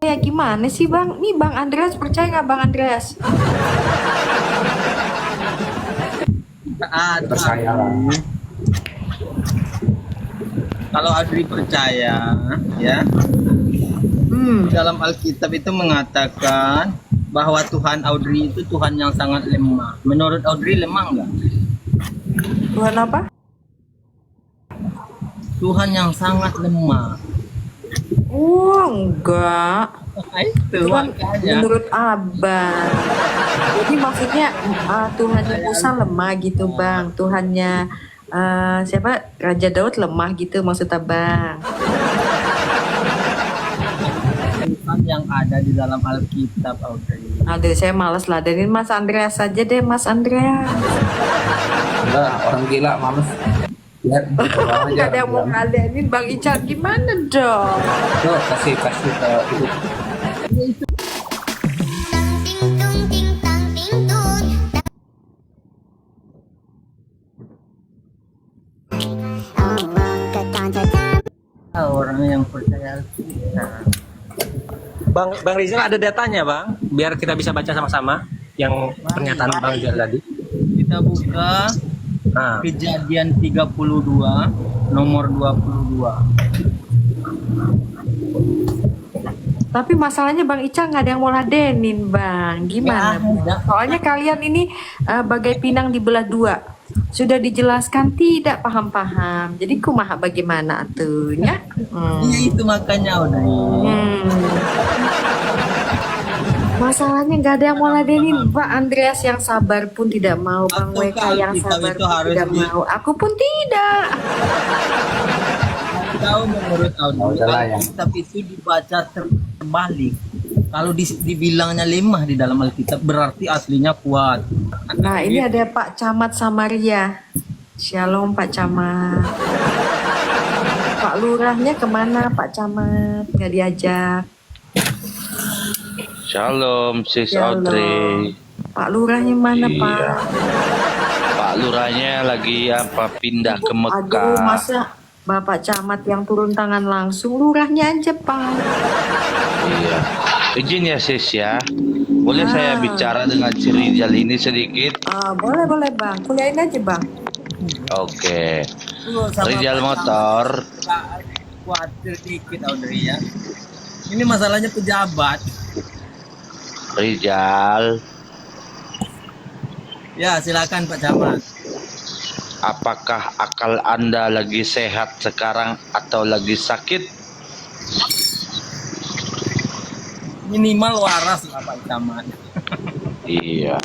percaya gimana sih Bang? Nih Bang Andreas percaya nggak Bang Andreas? Ada. Percaya lah. Kalau Adri percaya, ya, dalam Alkitab itu mengatakan bahwa Tuhan Audrey itu Tuhan yang sangat lemah. Menurut Audrey lemah nggak? Tuhan apa? Tuhan yang sangat lemah. Oh enggak. Itu Tuhan makanya. menurut Abang. Jadi maksudnya Tuhannya Musa lemah gitu Bang. Tuhannya siapa? Raja Daud lemah gitu maksud Abang. Tuhan yang ada di dalam Alkitab Audrey. Aduh saya males ladenin Mas Andreas saja deh Mas Andreas. Enggak, orang gila males. Lihat orang aja. Gak ada yang mau ngeladenin Bang Ican gimana dong? Tuh, kasih ke itu. Orang yang percaya Alkitab. Bang Rizal ada datanya Bang, biar kita bisa baca sama-sama yang pernyataan Bang Rizal tadi. Kita buka Nah, Kejadian 32 nomor 22. Tapi masalahnya Bang Ica nggak ada yang mau ladenin Bang. Gimana? Nggak ada. Soalnya kalian ini bagai pinang dibelah dua. Sudah dijelaskan tidak paham-paham. Jadi kumaha bagaimana atunya? Iya itu makanya Audrey. Masalahnya nggak ada yang mau ladenin. Pak Andreas yang sabar pun tidak mau. Bang Atau WK yang Alkitab sabar itu pun harus tidak mau. Aku pun tidak. Tahu menurut Audrey, Udahlah, ya. Alkitab itu dibaca terbalik. Kalau dibilangnya lemah di dalam Alkitab berarti aslinya kuat. Nah ini ada Pak Camat Samaria. Shalom Pak Camat. Pak Lurahnya kemana Pak Camat? Nggak diajak. Shalom Sis Shalom. Audrey. Pak Lurahnya mana Iya. Pak? Pak Lurahnya lagi pindah ke Aduh Mekah. masa Bapak Camat yang turun tangan langsung, lurahnya aja Pak. Iya. Izin ya Sis ya. Boleh saya bicara dengan si Rizal ini sedikit? Boleh Bang, kuliahin aja Bang. Oke. Sama Rizal Pak motor. Camat, khawatir dikit Audrey ya. Ini masalahnya pejabat. Rizal, Ya silakan Pak Camat. apakah akal Anda lagi sehat sekarang atau lagi sakit? Minimal waras lah Pak Camat. Iya.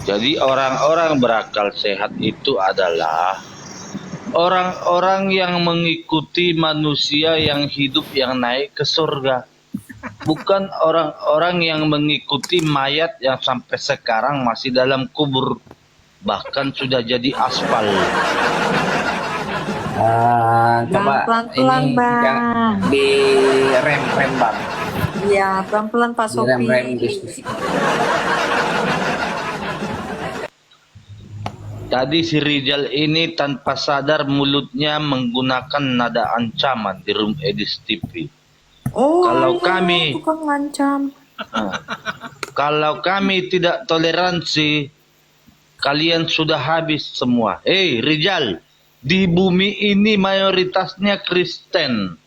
Jadi orang-orang berakal sehat itu adalah orang-orang yang mengikuti manusia yang hidup yang naik ke surga. Bukan orang-orang yang mengikuti mayat yang sampai sekarang masih dalam kubur. Bahkan sudah jadi aspal. Coba pelan-pelan, ini Bang. yang di rem Bang. Iya, pelan-pelan Pak Di Sofi. rem bisnis. Tadi si Rizal ini tanpa sadar mulutnya menggunakan nada ancaman di room edis TV. Oh, Kalau iya, kami- tukang ngancam. Kalau kami tidak toleransi, kalian sudah habis semua. Rizal, di bumi ini mayoritasnya Kristen.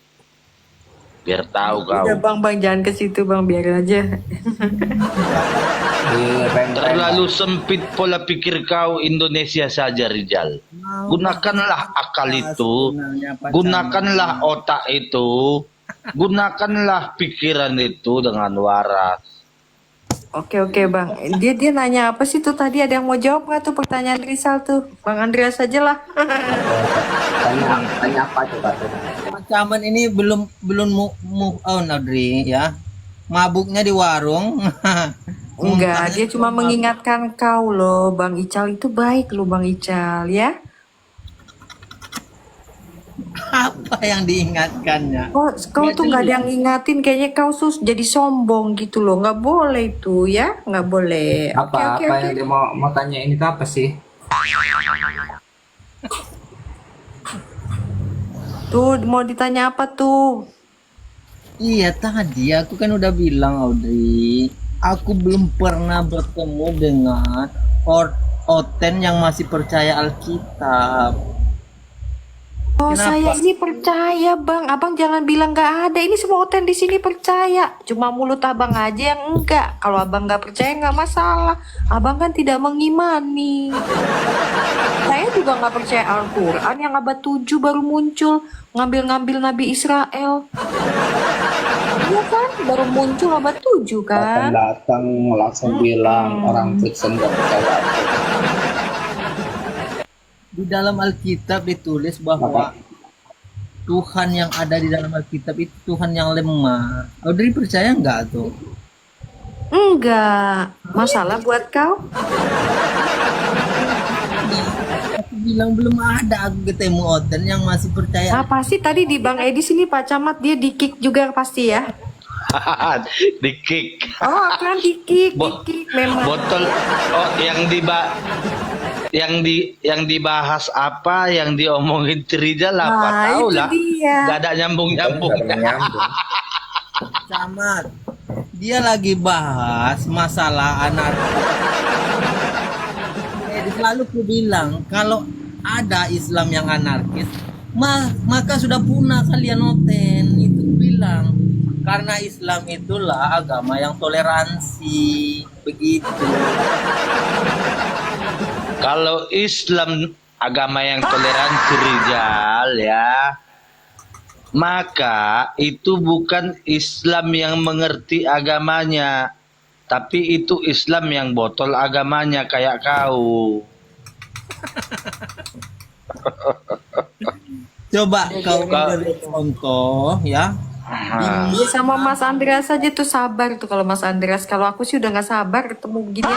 Biar tahu kau. Udah Bang, jangan ke situ Bang, biarin aja. Di rem Terlalu sempit pola pikir kau Indonesia saja, Rizal. Gunakanlah akal itu, gunakanlah otak itu, gunakanlah pikiran itu dengan waras. Oke Bang. Dia nanya apa sih tuh tadi? Ada yang mau jawab nggak tuh pertanyaan Rizal tuh? Bang Andreas aja lah. tanya apa coba tuh? Pak Camat ini belum move on Audrey ya. Mabuknya di warung. Enggak, dia cuma mengingatkan kau loh, Bang Ical itu baik loh Bang Ical ya. Apa yang diingatkannya? Kau tuh nggak ada yang ingatin, kayaknya kau jadi sombong gitu loh. Nggak boleh itu ya, nggak boleh. Apa yang dia mau tanya ini tuh apa sih? Tuh mau ditanya apa tuh? Iya tadi aku kan udah bilang Audrey, aku belum pernah bertemu dengan Oten yang masih percaya Alkitab. Oh, Kenapa? saya ini percaya, Bang. Abang jangan bilang nggak ada. Ini semua Oten di sini percaya. Cuma mulut Abang aja yang enggak. Kalau Abang nggak percaya nggak masalah. Abang kan tidak mengimani. Saya juga nggak percaya Al-Quran yang abad 7 baru muncul. Ngambil-ngambil Nabi Israel. Iya kan? Baru muncul abad 7 kan? Datang langsung bilang orang Kristen gak percaya. Di dalam Alkitab ditulis bahwa Tuhan yang ada di dalam Alkitab itu Tuhan yang lemah. Audrey percaya nggak tuh? Enggak. Masalah buat kau? Aku bilang belum ada aku ketemu Oten yang masih percaya. Nah, pasti tadi di Bang Edi sini Pak Camat dia di-kick juga pasti ya. Di kick. Oh, kan di-kick memang. Botol oh yang dibahas apa, yang diomongin Trijal apa Nah, tahu itu lah. dia. Gak ada nyambung-nyambung. Camat, dia lagi bahas masalah anarkis. Selalu ku bilang kalau ada Islam yang anarkis, maka sudah punah kalian Oten. Itu ku bilang. Karena Islam itulah agama yang toleransi, begitu. Kalau Islam agama yang toleransi Rizal ya, maka itu bukan Islam yang mengerti agamanya, tapi itu Islam yang botol agamanya kayak kau. Coba kau beri contoh ya. Dia sama Mas Andreas aja tuh sabar tuh kalau Mas Andreas. Kalau aku sih udah nggak sabar ketemu begini.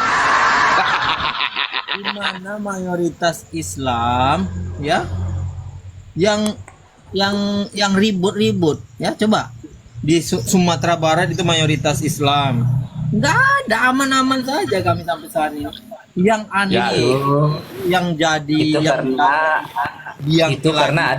Di mana mayoritas Islam ya yang ribut-ribut ya, coba di Sumatera Barat itu mayoritas Islam, nggak ada, aman-aman saja kami sampai saat ini. Yang aneh Ya, yang jadi itu karena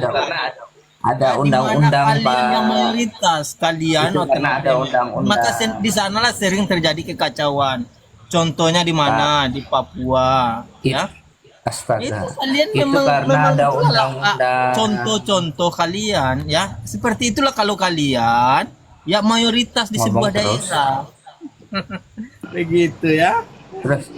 ada undang-undang kalian yang Pak. mayoritas kalian Itu karena ada undang-undang. maka di sanalah sering terjadi kekacauan. Contohnya di mana? Di Papua ya. Astaga. Itu kalian Itu karena ada itulah, undang-undang. contoh-contoh kalian ya. Seperti itulah kalau kalian ya mayoritas di Ngomong sebuah terus. daerah. Begitu ya. Terus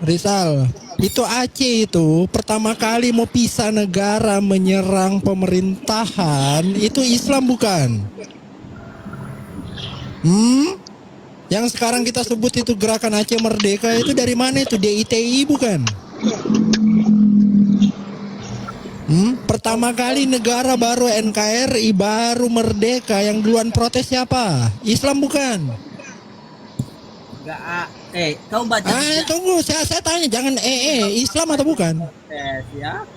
Rizal, itu Aceh itu pertama kali mau pisah negara menyerang pemerintahan, itu Islam bukan? Yang sekarang kita sebut itu gerakan Aceh Merdeka itu dari mana itu? DITI bukan? Pertama kali negara baru NKRI baru merdeka, yang duluan protes siapa? Islam bukan? Enggak, kau baca Tunggu, saya tanya, jangan Islam atau bukan? ya.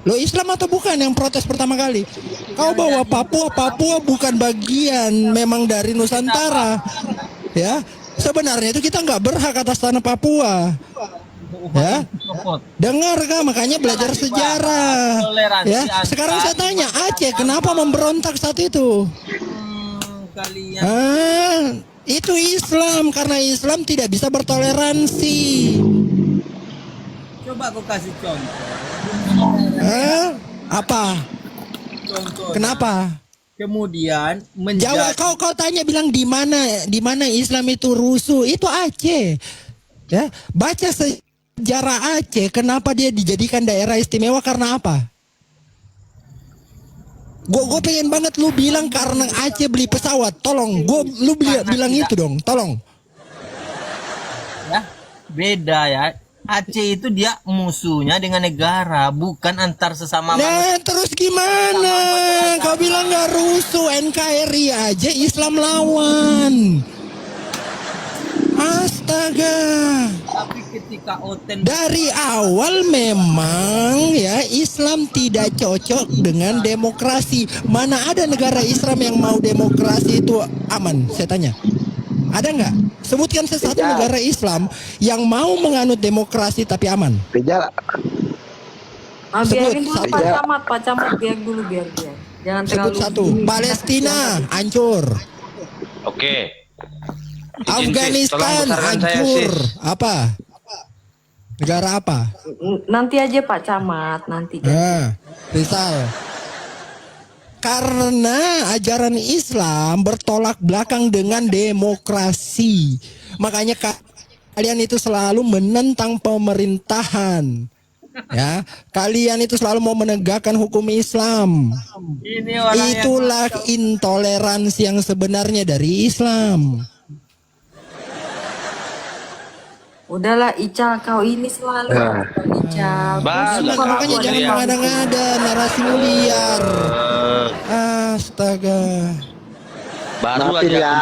Lo Islam atau bukan yang protes pertama kali? Kau bawa Papua bukan bagian memang dari Nusantara, ya. Sebenarnya itu kita nggak berhak atas tanah Papua, ya. Dengar kah? Makanya belajar sejarah, ya. Sekarang saya tanya, Aceh kenapa memberontak saat itu? Kalian Itu Islam, karena Islam tidak bisa bertoleransi. coba aku kasih contoh. Apa? Contoh. Kenapa? Kemudian Jawab, kau tanya bilang di mana Islam itu rusuh, itu Aceh. Ya, baca sejarah Aceh, kenapa dia dijadikan daerah istimewa, karena apa? Gue pengen banget lu bilang karena Aceh beli pesawat, tolong. Lu bilang itu dong, tolong. ya beda ya. Aceh itu dia musuhnya dengan negara, bukan antar sesama manusia. Nah, terus gimana? Kau bilang nggak rusuh, NKRI aja Islam lawan. Astaga. Tapi ketika Oten Dari awal memang ya Islam tidak cocok dengan demokrasi. Mana ada negara Islam yang mau demokrasi itu aman? Saya tanya. Ada nggak? Sebutkan satu negara Islam yang mau menganut demokrasi tapi aman. Biarin dulu Pak Camat biar dulu biar. Jangan Sebut terlalu satu. Palestina hancur. Oke. Izin, sis, tolong Afghanistan besarkan saya, hancur. sis. Apa? Negara apa? nanti aja Pak Camat, nanti. Rizal. Karena ajaran Islam bertolak belakang dengan demokrasi. Makanya kalian itu selalu menentang pemerintahan. Ya, kalian itu selalu mau menegakkan hukum Islam. Ini orang yang Itulah intoleransi yang sebenarnya dari Islam. Udahlah Ical, kau ini selalu Ical. Bah, Pusing udah kalau Makanya aku ada jangan yang- mengada-ngada narasi liar. Astaga. Baru Maafin aja ya.